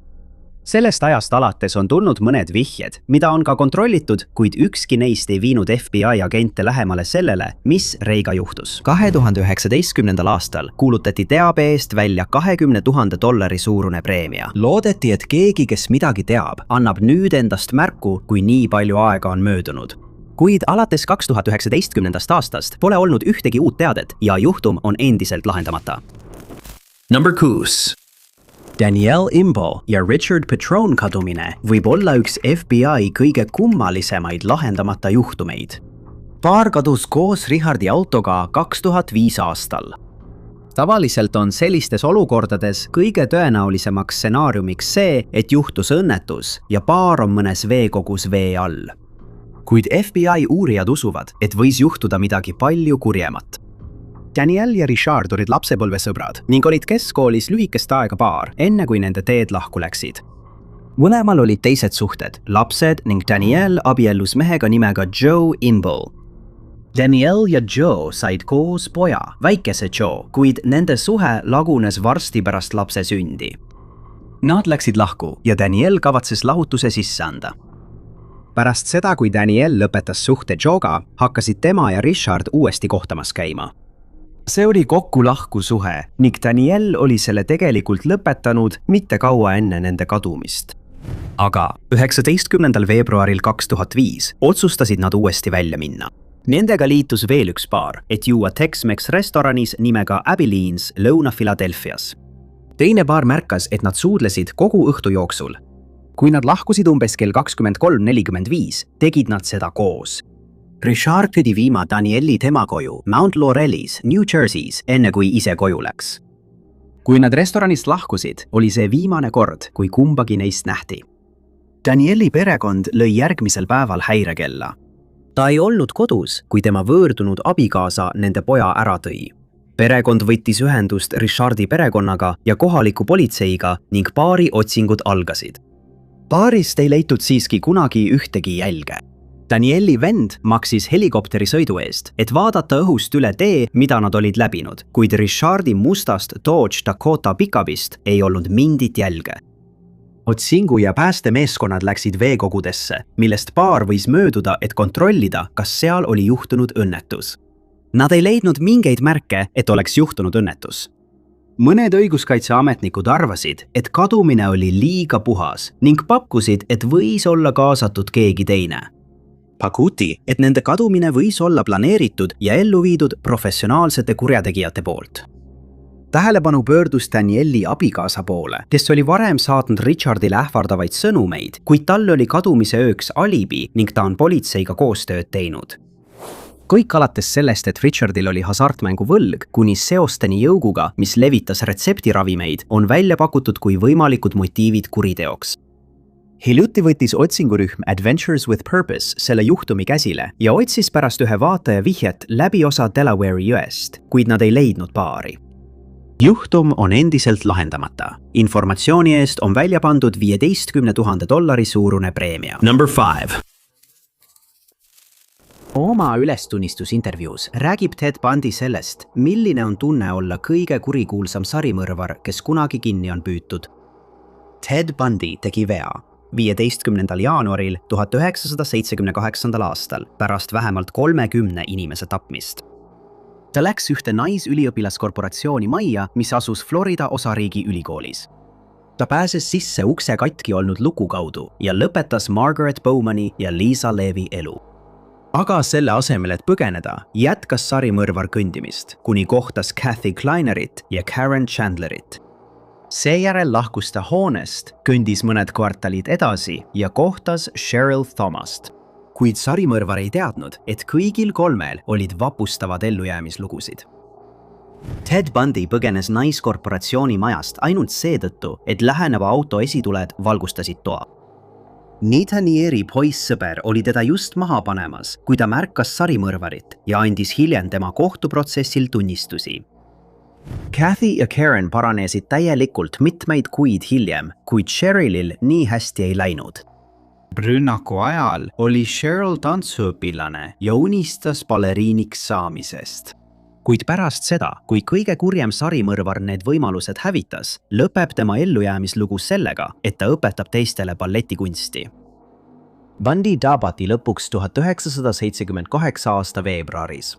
Sellest ajast alates on tulnud mõned vihjed, mida on ka kontrollitud, kuid ükski neist ei viinud FBI agente lähemale sellele, mis Rayga juhtus. 2019. aastal kuulutati teabe eest välja $20,000 suurune preemia. Loodeti, et keegi, kes midagi teab, annab nüüd endast märku, kui nii palju aega on möödunud. Kuid alates 2019. aastast pole olnud ühtegi uut teadet ja juhtum on endiselt lahendamata. Number 6. Danielle Imbo ja Richard Petrone kadumine võib olla üks FBI kõige kummalisemaid lahendamata juhtumeid. Paar kadus koos Richardi autoga 2005 aastal. Tavaliselt on sellistes olukordades kõige tõenäolisemaks stsenaariumiks see, et juhtus õnnetus ja paar on mõnes veekogus vee all. Kuid FBI uurijad usuvad, et võis juhtuda midagi palju kurjemat. Danielle ja Richard olid lapsepõlvesõbrad ning olid keskkoolis lühikest aega paar, enne kui nende teed lahku läksid. Mõlemal olid teised suhted, lapsed ning Danielle abiellus mehega nimega Joe Imbo. Danielle ja Joe said koos poja, väikese Joe, kuid nende suhe lagunes varsti pärast lapse sündi. Nad läksid lahku ja Danielle kavatses lahutuse sisse anda. Pärast seda, kui Danielle lõpetas suhte Joe'ga, hakkasid tema ja Richard uuesti kohtamas käima. See oli kokku-lahku suhe ning Danielle oli selle tegelikult lõpetanud mitte kaua enne nende kadumist. Aga 19. veebruaril 2005 otsustasid nad uuesti välja minna. Nendega liitus veel üks paar, et juua Tex-Mex restoranis nimega Abilene's Lõuna-Philadelphias. Teine paar märkas, et nad suudlesid kogu õhtu jooksul. Kui nad lahkusid umbes kell 23:45, tegid nad seda koos. Richard pidi viima Danielli tema koju Mount Laurel'is, New Jersey's, enne kui ise koju läks. Kui nad restoranist lahkusid, oli see viimane kord, kui kumbagi neist nähti. Danielli perekond lõi järgmisel päeval häirekella. Ta ei olnud kodus, kui tema võõrdunud abikaasa nende poja ära tõi. Perekond võttis ühendust Richardi perekonnaga ja kohaliku politseiga ning paari otsingud algasid. Paarist ei leitud siiski kunagi ühtegi jälge. Danielli vend maksis helikopterisõidu eest, et vaadata õhust üle tee, mida nad olid läbinud, kuid Richardi mustast Dodge Dakota pickupist ei olnud mingit jälge. Otsingu ja päästemeeskonnad läksid veekogudesse, millest paar võis mööduda, et kontrollida, kas seal oli juhtunud õnnetus. Nad ei leidnud mingeid märke, et oleks juhtunud õnnetus. Mõned õiguskaitseametnikud arvasid, et kadumine oli liiga puhas ning pakkusid, et võis olla kaasatud keegi teine. Pakuti, et nende kadumine võis olla planeeritud ja ellu viidud professionaalsete kurjategijate poolt. Tähelepanu pöördus Danielli abikaasa poole, kes oli varem saatnud Richardile ähvardavaid sõnumeid, kuid tal oli kadumise ööks alibi ning ta on politseiga koostööd teinud. Kõik alates sellest, et Richardil oli hasartmänguvõlg, kuni seosteni jõuguga, mis levitas retseptiravimeid, on välja pakutud kui võimalikud motiivid kuriteoks. Hiljuti võttis otsingurühm Adventures with Purpose selle juhtumi käsile ja otsis pärast ühe vaataja vihjet läbi osa Delaware'i jõest, kuid nad ei leidnud paari. Juhtum on endiselt lahendamata. Informatsiooni eest on välja pandud $15,000 suurune preemia. Number 5. Oma ülestunnistusintervjuus räägib Ted Bundy sellest, milline on tunne olla kõige kurikuulsam sarimõrvar, kes kunagi kinni on püütud. Ted Bundy tegi vea 15. jaanuaril 1978. aastal pärast vähemalt 30 inimese tapmist. Ta läks ühte naisüliõpilaskorporatsiooni majja, mis asus Florida osariigi ülikoolis. Ta pääses sisse ukse katki olnud luku kaudu ja lõpetas Margaret Bowmani ja Lisa Levi elu. Aga selle asemel, et põgeneda, jätkas sarimõrvar kõndimist, kuni kohtas Kathy Kleinerit ja Karen Chandlerit. Seejärel lahkus ta hoonest, kõndis mõned kvartalid edasi ja kohtas Cheryl Thomast. Kuid sarimõrvar ei teadnud, et kõigil kolmel olid vapustavad ellujäämislugusid. Ted Bundy põgenes naiskorporatsiooni majast ainult seetõttu, et läheneva auto esituled valgustasid toa. Nithanieri poissõber oli teda just maha panemas, kui ta märkas sarimõrvarit ja andis hiljem tema kohtuprotsessil tunnistusi. Kathy ja Karen paranesid täielikult mitmeid kuid hiljem, kuid Cherylil nii hästi ei läinud. Rünnaku ajal oli Cheryl tantsuõpilane ja unistas baleriiniks saamisest. Kuid pärast seda, kui kõige kurjem sarimõrvar need võimalused hävitas, lõpeb tema ellujäämislugu sellega, et ta õpetab teistele balletikunsti. Bundy tabati lõpuks 1978 aasta veebruaris.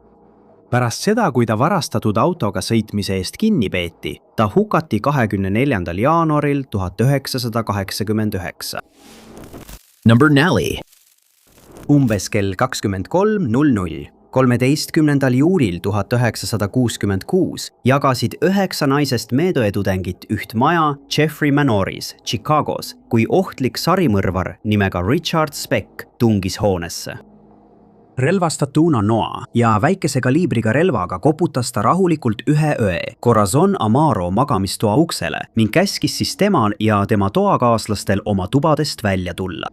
Pärast seda, kui ta varastatud autoga sõitmise eest kinni peeti, ta hukati 24. jaanuaril 1989. Number 4. Umbes kell 23:00 13. juulil 1966 jagasid 9 naisest meedoetudengit üht maja Jeffrey Manoris, Chicagos, kui ohtlik sarimõrvar nimega Richard Speck tungis hoonesse. Relvastatuna noa ja väikese kaliibriga relvaga koputas ta rahulikult ühe öe Corazon Amaro magamistoa uksele ning käskis siis temal ja tema toakaaslastel oma tubadest välja tulla.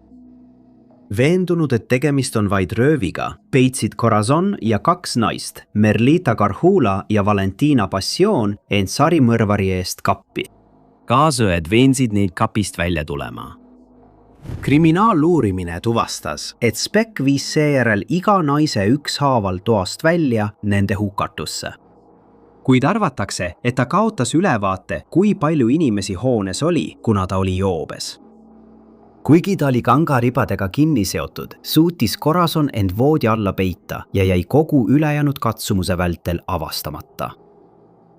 Veendunud, et tegemist on vaid rööviga, peitsid Corazon ja 2 naist, Merlita Garhula ja Valentina Passion, end sarimõrvari eest kappi. Kaasõed veensid neid kapist välja tulema. Kriminaaluurimine tuvastas, et Speck viis seejärel iga naise ükshaaval toast välja nende hukatusse. Kuid arvatakse, et ta kaotas ülevaate, kui palju inimesi hoones oli, kuna ta oli joobes. Kuigi ta oli kangaribadega kinni seotud, suutis Corazon end voodi alla peita ja jäi kogu ülejäänud katsumuse vältel avastamata.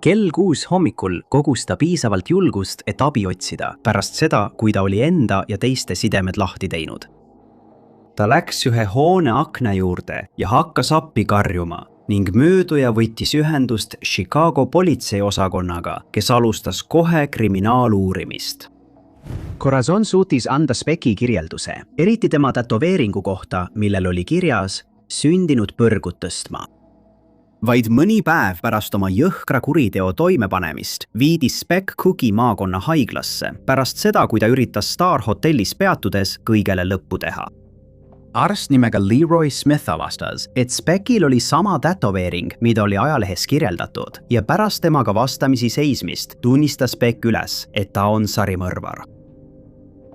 Kell 6 hommikul kogus ta piisavalt julgust, et abi otsida, pärast seda, kui ta oli enda ja teiste sidemed lahti teinud. Ta läks ühe hoone akna juurde ja hakkas appi karjuma ning mööduja võttis ühendust Chicago politseiosakonnaga, kes alustas kohe kriminaaluurimist. Corazon suutis anda Specki kirjelduse, eriti tema tätoveeringu kohta, millel oli kirjas sündinud põrgut tõstma. Vaid mõni päev pärast oma jõhkra kuriteo toimepanemist viidi Speck Cooki maakonna haiglasse, pärast seda, kui ta üritas Star hotellis peatudes kõigele lõppu teha. Arst nimega Leroy Smith avastas, et Speckil oli sama tätoveering, mida oli ajalehes kirjeldatud, ja pärast temaga vastamisi seismist tunnistas Speck üles, et ta on sarimõrvar.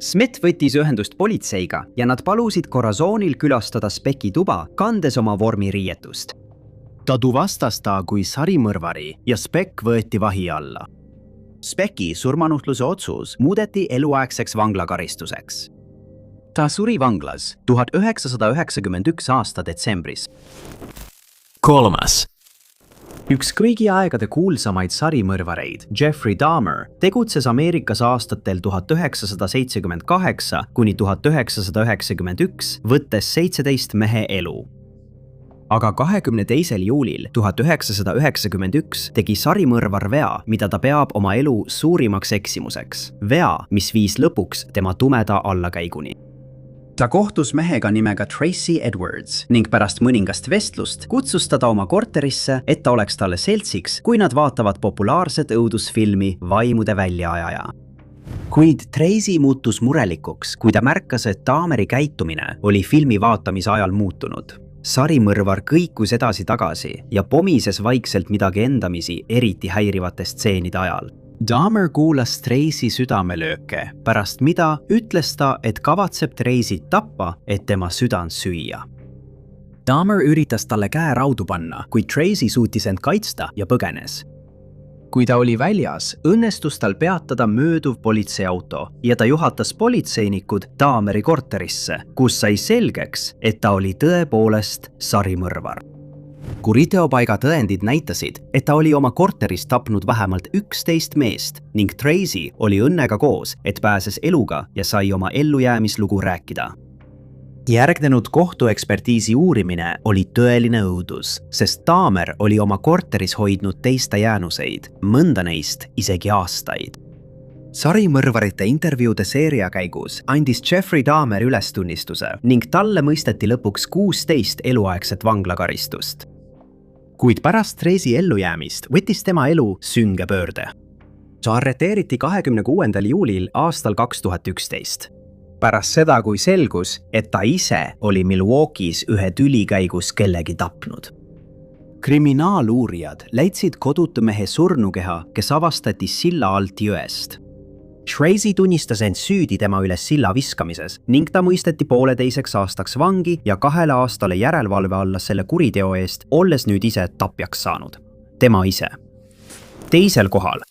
Smith võttis ühendust politseiga ja nad palusid Corazonil külastada Specki tuba, kandes oma vormiriietust. Ta tuvastas ta kui sarimõrvari ja Speck võeti vahi alla. Specki surmanuhtluse otsus muudeti eluaegseks vanglakaristuseks. Ta suri vanglas 1991 aasta detsembris. 3. Üks kõigi aegade kuulsamaid sarimõrvareid, Jeffrey Dahmer, tegutses Ameerikas aastatel 1978 kuni 1991, võttes 17 mehe elu. Aga 22. juulil 1991 tegi sarimõrvar vea, mida ta peab oma elu suurimaks eksimuseks. Vea, mis viis lõpuks tema tumeda allakäiguni. Ta kohtus mehega nimega Tracy Edwards ning pärast mõningast vestlust kutsus ta oma korterisse, et ta oleks talle seltsiks, kui nad vaatavad populaarset õudusfilmi Vaimude väljaajaja. Kuid Tracy muutus murelikuks, kui ta märkas, et Dahmeri käitumine oli filmi vaatamise ajal muutunud. Sarimõrvar kõikus edasi-tagasi ja pomises vaikselt midagi endamisi eriti häirivate stseenide ajal. Dahmer kuulas Tracy südamelööke, pärast mida ütles ta, et kavatseb Tracyt tappa, et tema südant süüa. Dahmer üritas talle käe raudu panna, kuid Tracy suutis end kaitsta ja põgenes. Kui ta oli väljas, õnnestus tal peatada mööduv politseiauto ja ta juhatas politseinikud Dahmeri korterisse, kus sai selgeks, et ta oli tõepoolest sarimõrvar. Kuriteopaiga tõendid näitasid, et ta oli oma korteris tapnud vähemalt 11 meest ning Tracy oli õnnega koos, et pääses eluga ja sai oma ellujäämislugu rääkida. Järgnenud kohtuekspertiisi uurimine oli tõeline õudus, sest Dahmer oli oma korteris hoidnud teiste jäänuseid, mõnda neist isegi aastaid. sarimõrvarite intervjuude seeria käigus andis Jeffrey Dahmer ülestunnistuse ning talle mõisteti lõpuks 16 eluaegset vanglakaristust. Kuid pärast Tracy ellujäämist võttis tema elu sünge pöörde. Ta arreteeriti 26. juulil aastal 2011. Pärast seda, kui selgus, et ta ise oli Milwaukee's ühe tüli käigus kellegi tapnud. Kriminaaluurijad leidsid kodutu mehe surnukeha, kes avastati silla alt jõest. Tracy tunnistas end süüdi tema üles silla viskamises ning ta mõisteti 1,5 aastaks vangi ja 2 aastale järelevalve alla selle kuriteo eest, olles nüüd ise tapjaks saanud. Tema ise. Teisel kohal.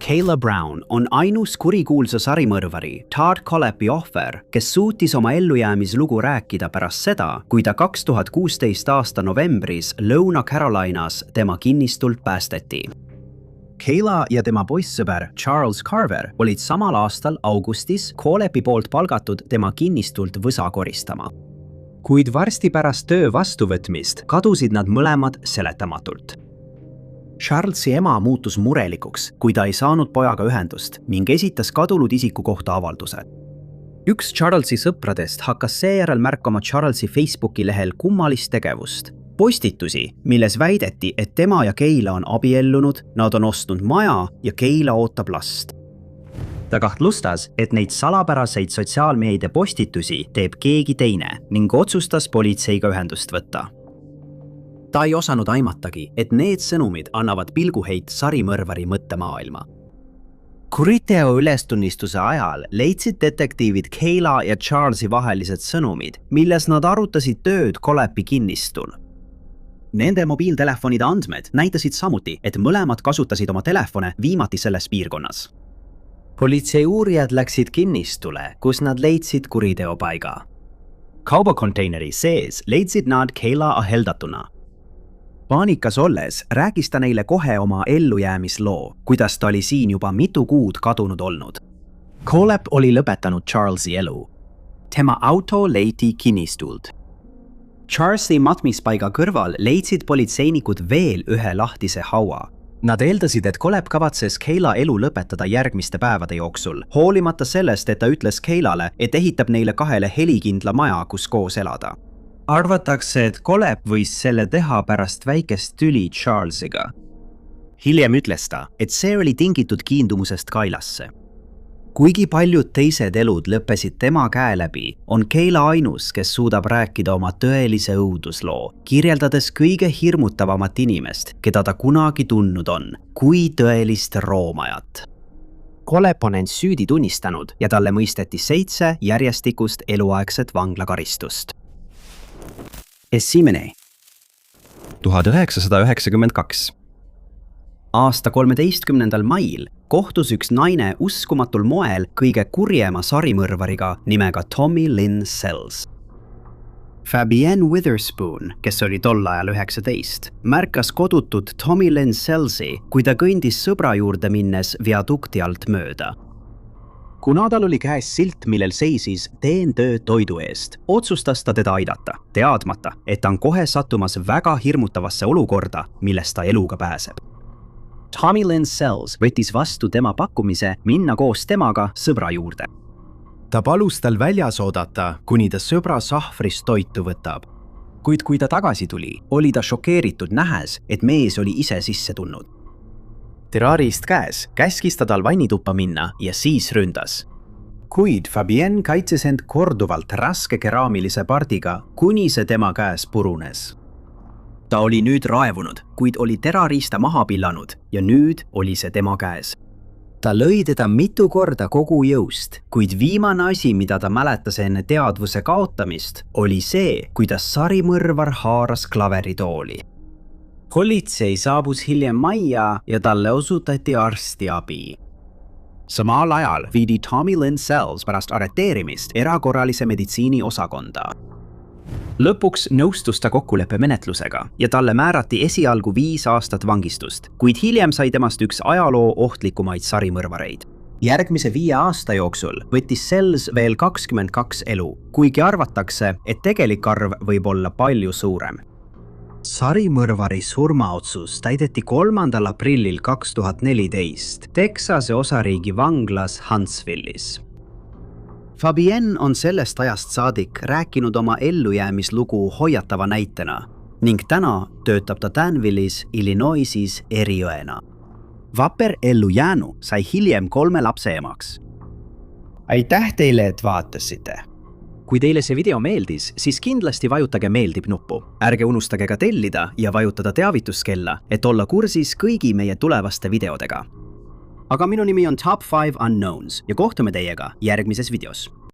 Kayla Brown on ainus kurikuulsa sarimõrvari Todd Kolleppi ohver, kes suutis oma ellujäämislugu rääkida pärast seda, kui ta 2016 aasta novembris Lõuna-Carolinas tema kinnistult päästeti. Kayla ja tema poissõber Charles Carver olid samal aastal augustis Kolleppi poolt palgatud tema kinnistult võsa koristama. Kuid varsti pärast töö vastuvõtmist kadusid nad mõlemad seletamatult. Charlesi ema muutus murelikuks, kui ta ei saanud pojaga ühendust ning esitas kadunud isiku kohta avalduse. Üks Charlesi sõpradest hakkas seejärel märkama Charlesi Facebooki lehel kummalist tegevust. Postitusi, milles väideti, et tema ja Kayla on abiellunud, nad on ostnud maja ja Kayla ootab last. Ta kahtlustas, et neid salapäraseid sotsiaalmeedia postitusi teeb keegi teine ning otsustas politseiga ühendust võtta. Ta ei osanud aimatagi, et need sõnumid annavad pilguheit sarimõrvari mõttemaailma. Kuriteo ülestunnistuse ajal leidsid detektiivid Kayla ja Charlesi vahelised sõnumid, milles nad arutasid tööd Kolleppi kinnistul. Nende mobiiltelefonide andmed näitasid samuti, et mõlemad kasutasid oma telefone viimati selles piirkonnas. Politseiuurijad läksid kinnistule, kus nad leidsid kuriteopaiga. Kaubakonteineri sees leidsid nad Kayla aheldatuna. Paanikas olles rääkis ta neile kohe oma ellujäämisloo, kuidas ta oli siin juba mitu kuud kadunud olnud. Kolepp oli lõpetanud Charlesi elu. Tema auto leiti kinnistult. Charlesi matmispaiga kõrval leidsid politseinikud veel ühe lahtise haua. Nad eeldasid, et Kolepp kavatses Kayla elu lõpetada järgmiste päevade jooksul, hoolimata sellest, et ta ütles Kaylale, et ehitab neile 2 helikindla maja, kus koos elada. Arvatakse, et Kolepp võis selle teha pärast väikest tüli Charlesiga. Hiljem ütles ta, et see oli tingitud kiindumusest Kaylasse. Kuigi paljud teised elud lõppesid tema käe läbi, on Kayla ainus, kes suudab rääkida oma tõelise õudusloo, kirjeldades kõige hirmutavamat inimest, keda ta kunagi tundnud on, kui tõelist roomajat. Kolepp on end süüdi tunnistanud ja talle mõisteti 7 järjestikust eluaegset vanglakaristust. Esimene. 1992. Aasta 13. mail kohtus üks naine uskumatul moel kõige kurjema sarimõrvariga nimega Tommy Lynn Sells. Fabienne Witherspoon, kes oli tol ajal 19, märkas kodutut Tommy Lynn Sellsi, kui ta kõndis sõbra juurde minnes viadukti alt mööda. Kuna tal oli käes silt, millel seisis "Teen tööd toidu eest", otsustas ta teda aidata, teadmata, et ta on kohe sattumas väga hirmutavasse olukorda, millest ta eluga pääseb. Tommy Lynn Sells võttis vastu tema pakkumise minna koos temaga sõbra juurde. Ta palus tal väljas oodata, kuni ta sõbra sahvrist toitu võtab. Kuid kui ta tagasi tuli, oli ta šokeeritud nähes, et mees oli ise sisse tulnud. Terrarist käes käskis ta tal vannituppa minna ja siis ründas. Kuid Fabienne kaitses end korduvalt raske keraamilise pardiga, kuni see tema käes purunes. Ta oli nüüd raevunud, kuid oli terrariista maha pillanud ja nüüd oli see tema käes. Ta lõi teda mitu korda kogu jõust, kuid viimane asi, mida ta mäletas enne teadvuse kaotamist, oli see, kuidas sarimõrvar haaras klaveritooli. Politsei saabus hiljem majja ja talle osutati arstiabi. Samal ajal viidi Tommy Lynn Sells pärast arreteerimist erakorralise meditsiini osakonda. Lõpuks nõustus ta kokkuleppemenetlusega ja talle määrati esialgu 5 aastat vangistust, kuid hiljem sai temast üks ajaloo ohtlikumaid sarimõrvareid. Järgmise 5 aasta jooksul võttis Sells veel 22 elu, kuigi arvatakse, et tegelik arv võib olla palju suurem. sarimõrvari surmaotsus täideti 3. aprillil 2014 Texase osariigi vanglas Huntsville'is. Fabienne on sellest ajast saadik rääkinud oma ellujäämislugu hoiatava näitena ning täna töötab ta Danville'is, Illinoisis eriõena. Vapper ellujäänu sai hiljem 3 lapse emaks. Aitäh teile, et vaatasite! Kui teile see video meeldis, siis kindlasti vajutage meeldib nuppu. Ärge unustage ka tellida ja vajutada teavituskella, et olla kursis kõigi meie tulevaste videodega. Aga minu nimi on Top 5 Unknowns ja kohtume teiega järgmises videos.